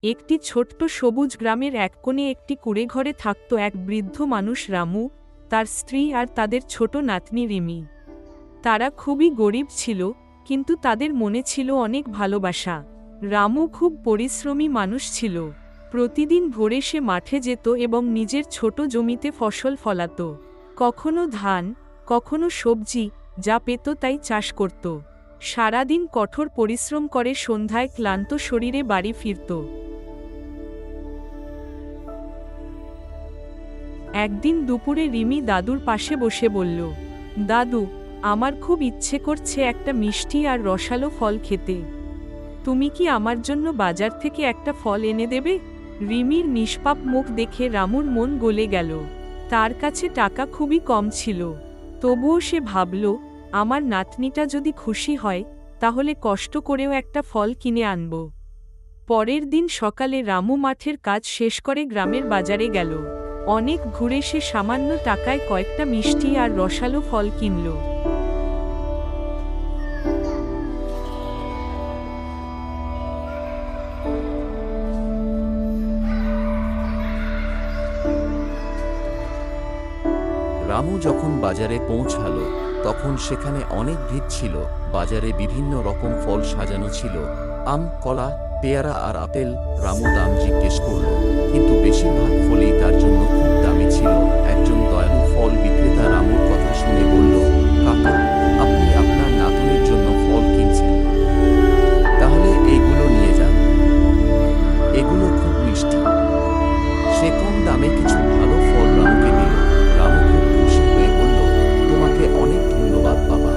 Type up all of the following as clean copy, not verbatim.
একটি ছোট্ট সবুজ গ্রামের এক কোণে একটি কুঁড়েঘরে থাকত এক বৃদ্ধ মানুষ রামু, তার স্ত্রী আর তাদের ছোট নাতনি রিমি। তারা খুবই গরিব ছিল, কিন্তু তাদের মনে ছিল অনেক ভালোবাসা। রামু খুব পরিশ্রমী মানুষ ছিল। প্রতিদিন ভোরে সে মাঠে যেত এবং নিজের ছোট জমিতে ফসল ফলাত। কখনো ধান, কখনো সবজি, যা পেত তাই চাষ করত। সারাদিন কঠোর পরিশ্রম করে সন্ধ্যায় ক্লান্ত শরীরে বাড়ি ফিরত। একদিন দুপুরে রিমি দাদুর পাশে বসে বলল, দাদু, আমার খুব ইচ্ছে করছে একটা মিষ্টি আর রসালো ফল খেতে। তুমি কি আমার জন্য বাজার থেকে একটা ফল এনে দেবে? রিমির নিষ্পাপ মুখ দেখে রামুর মন গলে গেল। তার কাছে টাকা খুবই কম ছিল, তবুও সে ভাবল, আমার নাতনিটা যদি খুশি হয় তাহলে কষ্ট করেও একটা ফল কিনে আনব। পরের দিন সকালে রামু মাঠের কাজ শেষ করে গ্রামের বাজারে গেল। অনেক ঘুরে সে সামান্য টাকায় কয়েকটা মিষ্টি আর রসালো ফল কিনল। রামু যখন বাজারে পৌঁছালো, তখন সেখানে অনেক ভিড় ছিল। বাজারে বিভিন্ন রকম ফল সাজানো ছিল, আম, কলা, পেয়ারা আর আপেল। রামু দাম জিজ্ঞেস করল, কিন্তু বেশিরভাগ ফলই তার জন্য খুব দামি ছিল। একজন দয়ালু ফল বিক্রেতা রামুর কথা শুনে বলল, কাকা, আপনি আপনার নাতনির জন্য ফল কিনছেন, তাহলে এইগুলো নিয়ে যান। এগুলো খুব মিষ্টি। সে কম দামে কিছু ভালো ফল রামুকে দিল। রামু খুব খুশি হয়ে বলল, তোমাকে অনেক ধন্যবাদ বাবা।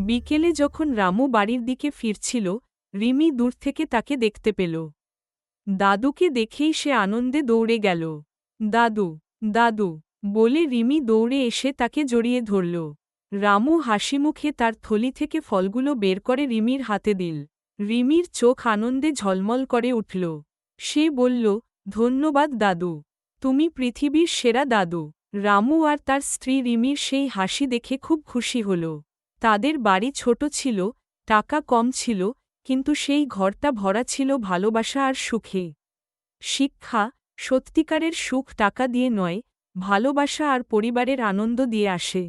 বিকেলে যখন রামু বাড়ির দিকে ফিরছিল, রিমি দূর থেকে তাকে দেখতে পেল। দাদুকে দেখেই সে আনন্দে দৌড়ে গেল। দাদু, দাদু বলে রিমি দৌড়ে এসে তাকে জড়িয়ে ধরল। রামু হাসিমুখে তার থলি থেকে ফলগুলো বের করে রিমির হাতে দিল। রিমির চোখ আনন্দে ঝলমল করে উঠল। সে বলল, ধন্যবাদ দাদু, তুমি পৃথিবীর সেরা দাদু। রামু আর তার স্ত্রী রিমির সেই হাসি দেখে খুব খুশি হল। তাদের বাড়ি ছোট ছিল, টাকা কম ছিল, কিন্তু সেই ঘরটা ভরা ছিল ভালোবাসা আর সুখে। শিক্ষা, সত্যিকারের সুখ টাকা দিয়ে নয়, ভালোবাসা আর পরিবারের আনন্দ দিয়ে আসে।